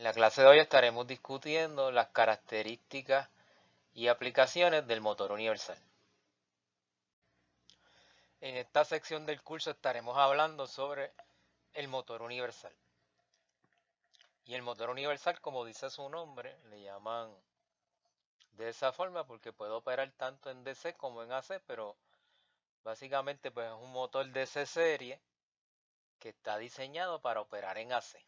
En la clase de hoy estaremos discutiendo las características y aplicaciones del motor universal. En esta sección del curso estaremos hablando sobre el motor universal. Y el motor universal, como dice su nombre, le llaman de esa forma porque puede operar tanto en DC como en AC, pero básicamente pues es un motor DC serie que está diseñado para operar en AC.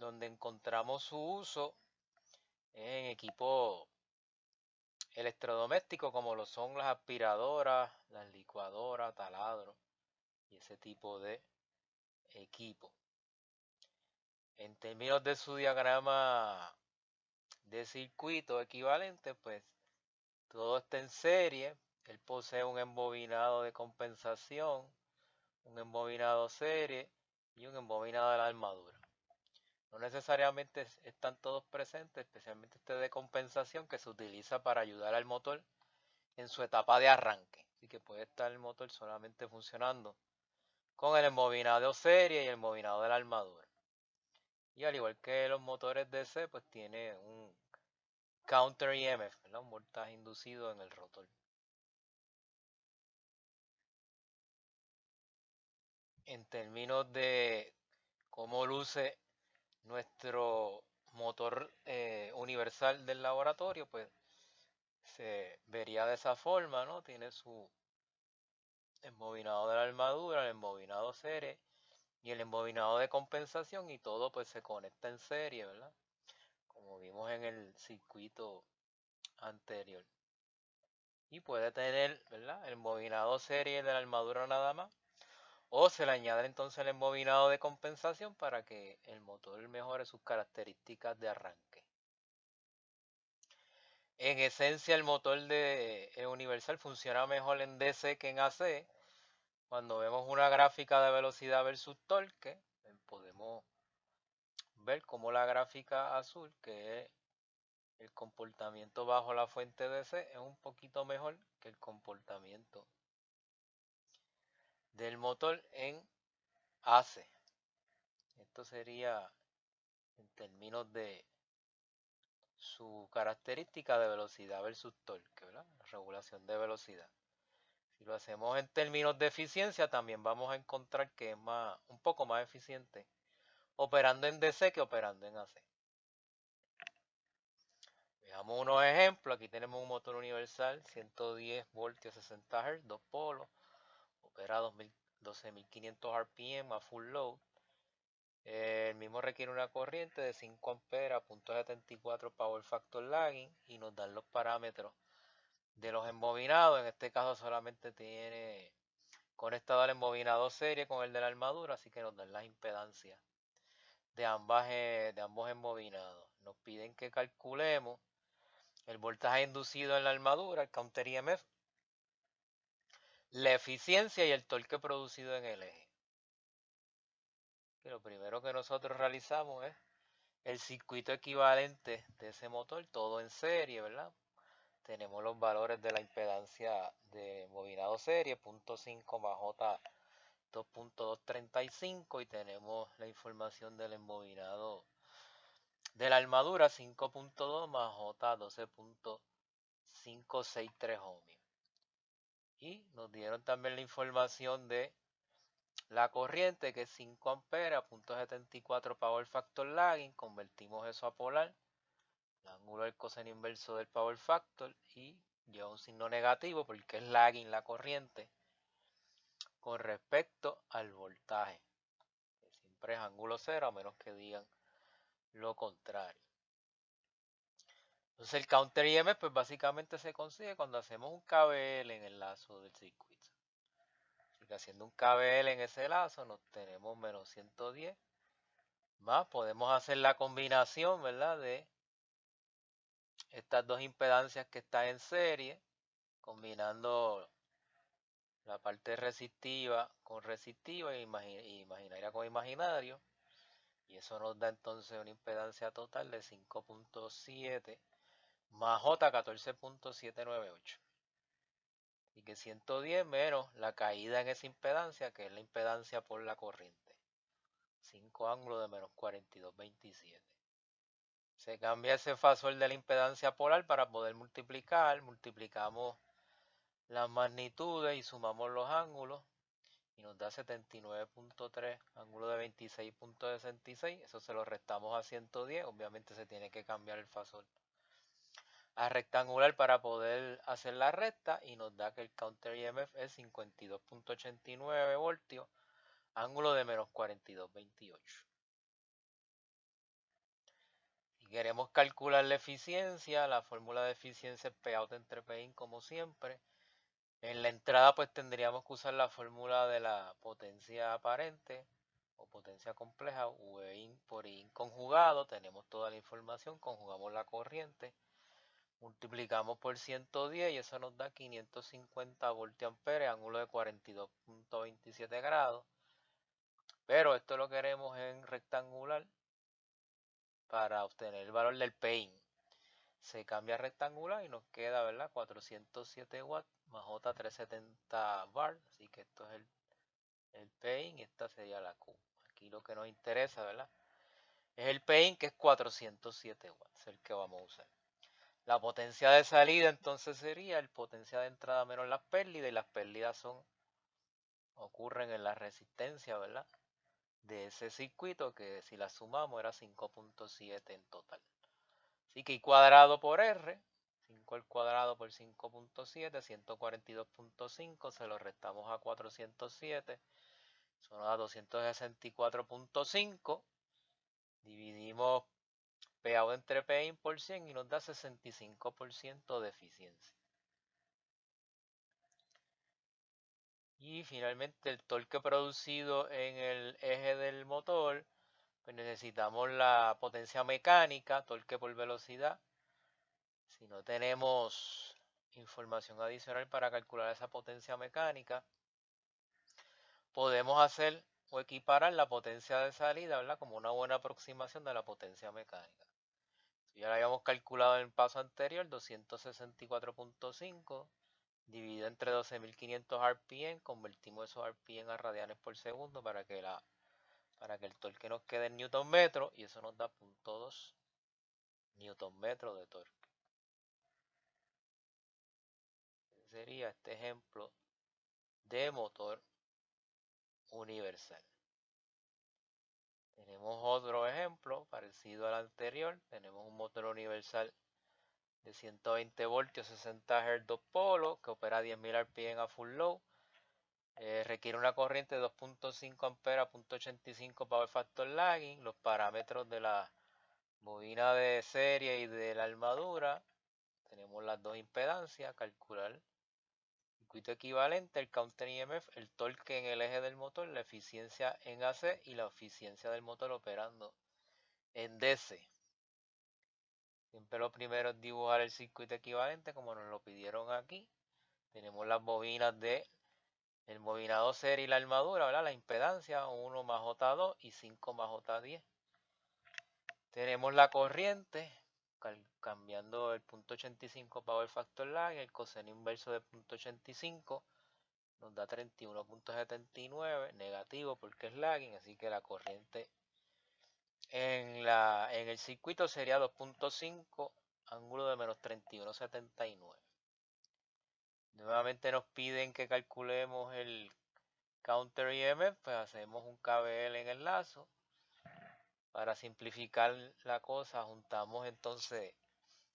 Donde encontramos su uso en equipos electrodomésticos como lo son las aspiradoras, las licuadoras, taladros y ese tipo de equipo. En términos de su diagrama de circuito equivalente, pues todo está en serie. Él posee un embobinado de compensación, un embobinado serie y un embobinado de la armadura. No necesariamente están todos presentes, especialmente este de compensación que se utiliza para ayudar al motor en su etapa de arranque. Así que puede estar el motor solamente funcionando con el embobinado serie y el embobinado de la armadura. Y al igual que los motores DC, pues tiene un counter EMF, ¿verdad? Un voltaje inducido en el rotor. En términos de cómo luce nuestro motor universal del laboratorio, pues se vería de esa forma, ¿no? Tiene su embobinado de la armadura, el embobinado serie y el embobinado de compensación, y todo pues se conecta en serie, ¿verdad? Como vimos en el circuito anterior. Y puede tener, ¿verdad? El embobinado serie de la armadura nada más, o se le añade entonces el embobinado de compensación para que el motor mejore sus características de arranque. En esencia, el motor de universal funciona mejor en DC que en AC. Cuando vemos una gráfica de velocidad versus torque, podemos ver cómo la gráfica azul, que es el comportamiento bajo la fuente DC, es un poquito mejor que el comportamiento del motor en AC. Esto sería en términos de su característica de velocidad versus torque, ¿verdad? La regulación de velocidad. Si lo hacemos en términos de eficiencia, también vamos a encontrar que es un poco más eficiente operando en DC que operando en AC. Veamos unos ejemplos. Aquí tenemos un motor universal, 110 voltios, 60 Hz, 2 polos, opera 12.500 RPM a full load. El mismo requiere una corriente de 5 amperes, .74 power factor lagging, y nos dan los parámetros de los embobinados. En este caso solamente tiene conectado al embobinado serie con el de la armadura, así que nos dan las impedancias de ambos embobinados. Nos piden que calculemos el voltaje inducido en la armadura, el counter EMF, la eficiencia y el torque producido en el eje. Y lo primero que nosotros realizamos es el circuito equivalente de ese motor, todo en serie, ¿verdad? Tenemos los valores de la impedancia de bobinado serie, 0.5 más J 2.235, y tenemos la información del embobinado de la armadura, 5.2 más J 12.563 ohmios. Y nos dieron también la información de la corriente, que es 5 amperes a .74 power factor lagging. Convertimos eso a polar, el ángulo del coseno inverso del power factor, y lleva un signo negativo porque es lagging la corriente con respecto al voltaje, que siempre es ángulo cero a menos que digan lo contrario. Entonces el counter EMF pues básicamente se consigue cuando hacemos un KVL en el lazo del circuito. Así que haciendo un KVL en ese lazo nos tenemos menos 110 más, podemos hacer la combinación, ¿verdad?, de estas dos impedancias que están en serie, combinando la parte resistiva con resistiva e imaginaria con imaginario, y eso nos da entonces una impedancia total de 5.7 más J 14.798. Y que 110 menos la caída en esa impedancia, que es la impedancia por la corriente. 5 ángulos de menos 42,27. Se cambia ese fasor de la impedancia polar para poder multiplicar. Multiplicamos las magnitudes y sumamos los ángulos y nos da 79,3 ángulo de 26,66. Eso se lo restamos a 110. Obviamente se tiene que cambiar el fasor a rectangular para poder hacer la recta y nos da que el counter EMF es 52,89 voltios, ángulo de menos 42,28. Si queremos calcular la eficiencia, la fórmula de eficiencia es P out entre Pin como siempre. En la entrada pues tendríamos que usar la fórmula de la potencia aparente o potencia compleja, V in por I conjugado. Tenemos toda la información, conjugamos la corriente, multiplicamos por 110 y eso nos da 550 voltiamperes, ángulo de 42,27 grados. Pero esto lo queremos en rectangular para obtener el valor del Pin. Se cambia a rectangular y nos queda, ¿verdad? 407 watts más J370 bar. Así que esto es el Pin y esta sería la Q. Aquí lo que nos interesa, ¿verdad? Es el Pin, que es 407 watts, el que vamos a usar. La potencia de salida entonces sería el potencia de entrada menos las pérdidas, y las pérdidas ocurren en la resistencia, ¿verdad? De ese circuito, que si la sumamos era 5,7 en total. Así que I cuadrado por R, 5 al cuadrado por 5,7, 142,5, se lo restamos a 407, eso nos da 264,5, dividimos P out entre P in por 100 y nos da 65% de eficiencia. Y finalmente el torque producido en el eje del motor, pues necesitamos la potencia mecánica, torque por velocidad. Si no tenemos información adicional para calcular esa potencia mecánica, podemos hacer o equiparar la potencia de salida, ¿verdad? Como una buena aproximación de la potencia mecánica. Si ya la habíamos calculado en el paso anterior, 264,5 dividido entre 12.500 RPM, convertimos esos RPM a radianes por segundo para que el torque nos quede en newton metro, y eso nos da 0,2 newton metro de torque. Sería este ejemplo de motor universal. Tenemos otro ejemplo parecido al anterior. Tenemos un motor universal de 120 voltios, 60 Hz, 2 polos, que opera a 10.000 RPM a full load. Requiere una corriente de 2,5 amperes a 0,85 power factor lagging. Los parámetros de la bobina de serie y de la armadura. Tenemos las dos impedancias. Calcular circuito equivalente, el counter EMF, el torque en el eje del motor, la eficiencia en AC y la eficiencia del motor operando en DC. Siempre lo primero es dibujar el circuito equivalente como nos lo pidieron aquí. Tenemos las bobinas de el bobinado serie y la armadura, ¿verdad? La impedancia 1 más J2 y 5 más J10. Tenemos la corriente, cambiando el 0,85 power factor lag, el coseno inverso de 0,85 nos da 31,79, negativo porque es lagging, así que la corriente en el circuito sería 2,5, ángulo de menos 31,79. Nuevamente nos piden que calculemos el counter EMF, pues hacemos un KVL en el lazo. Para simplificar la cosa, juntamos entonces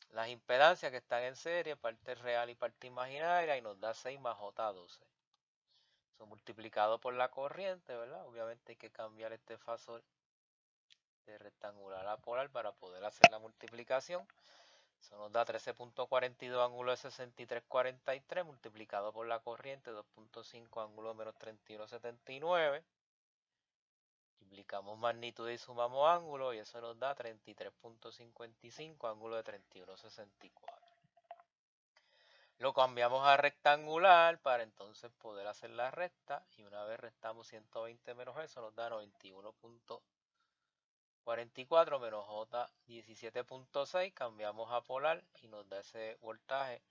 las impedancias que están en serie, parte real y parte imaginaria, y nos da 6 más J12. Eso multiplicado por la corriente, ¿verdad? Obviamente hay que cambiar este fasor de rectangular a polar para poder hacer la multiplicación. Eso nos da 13,42 ángulo de 63,43 multiplicado por la corriente, 2,5 ángulo menos 31,79. Multiplicamos magnitud y sumamos ángulo y eso nos da 33,55 ángulo de 31,64. Lo cambiamos a rectangular para entonces poder hacer la recta, y una vez restamos 120 menos eso nos da 91,44 menos J 17,6. Cambiamos a polar y nos da ese voltaje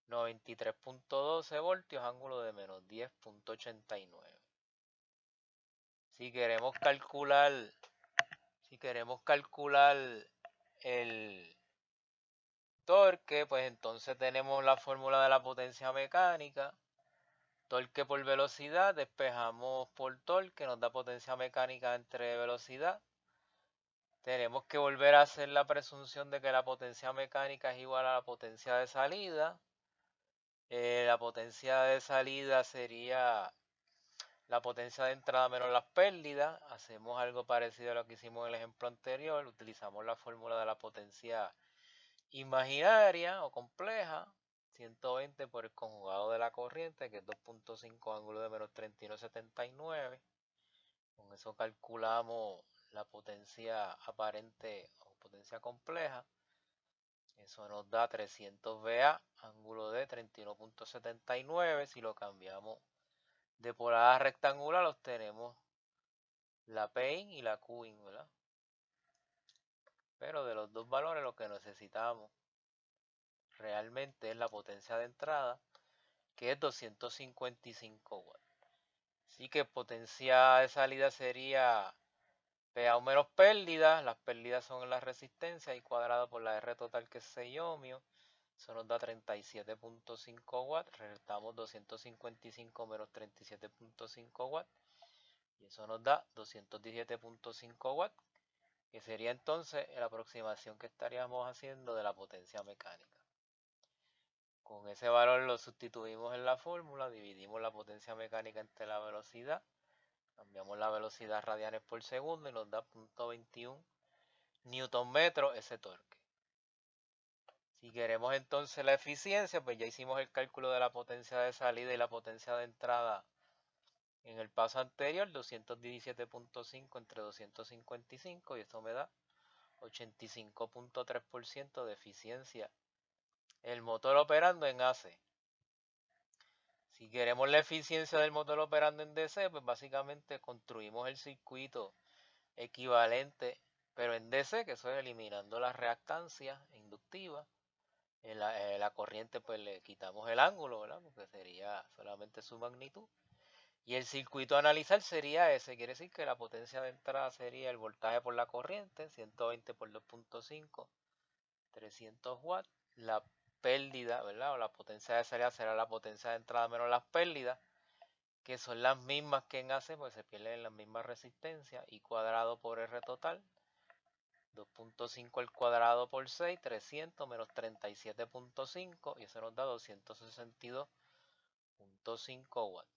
93,12 voltios, ángulo de menos 10,89. Si queremos calcular el torque, pues entonces tenemos la fórmula de la potencia mecánica. Torque por velocidad, despejamos por torque, nos da potencia mecánica entre velocidad. Tenemos que volver a hacer la presunción de que la potencia mecánica es igual a la potencia de salida. La potencia de salida sería la potencia de entrada menos las pérdidas. Hacemos algo parecido a lo que hicimos en el ejemplo anterior. Utilizamos la fórmula de la potencia imaginaria o compleja. 120 por el conjugado de la corriente, que es 2.5 ángulo de menos 31,79. Con eso calculamos la potencia aparente o potencia compleja. Eso nos da 300 VA, ángulo de 31,79. Si lo cambiamos de polar a rectangular, obtenemos la Pin y la Qin, ¿verdad? Pero de los dos valores lo que necesitamos realmente es la potencia de entrada, que es 255 watts. Así que potencia de salida sería PA menos pérdidas. Las pérdidas son en la resistencia y cuadrado por la R total, que es 6 ohmios. Eso nos da 37.5 watts. Restamos 255 menos 37.5 watts. Y eso nos da 217.5 watts, que sería entonces la aproximación que estaríamos haciendo de la potencia mecánica. Con ese valor lo sustituimos en la fórmula, dividimos la potencia mecánica entre la velocidad, cambiamos la velocidad radianes por segundo y nos da 0.21 newton metro ese torque. Si queremos entonces la eficiencia, pues ya hicimos el cálculo de la potencia de salida y la potencia de entrada en el paso anterior, 217.5 entre 255, y esto me da 85.3% de eficiencia el motor operando en AC. Si queremos la eficiencia del motor operando en DC, pues básicamente construimos el circuito equivalente, pero en DC, que eso es eliminando las reactancias inductivas. En la corriente pues le quitamos el ángulo, ¿verdad? Porque sería solamente su magnitud. Y el circuito a analizar sería ese, quiere decir que la potencia de entrada sería el voltaje por la corriente, 120 por 2.5, 300 watts. La pérdida, ¿verdad? O la potencia de salida será la potencia de entrada menos las pérdidas, que son las mismas que en AC, pues se pierden las mismas resistencias, y cuadrado por R total, 2.5 al cuadrado por 6, 300 menos 37.5, y eso nos da 262.5 watts.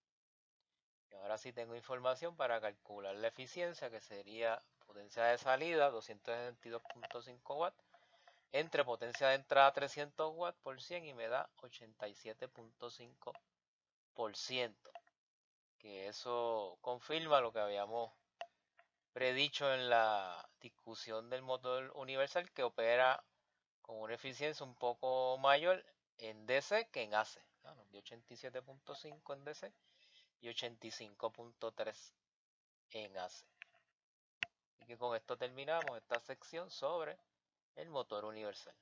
Y ahora sí tengo información para calcular la eficiencia, que sería potencia de salida 262.5 watts entre potencia de entrada 300 watts por 100, y me da 87.5%, que eso confirma lo que habíamos predicho en la discusión del motor universal, que opera con una eficiencia un poco mayor en DC que en AC. Nos dio 87.5 en DC y 85.3 en AC. Y que con esto terminamos esta sección sobre el motor universal.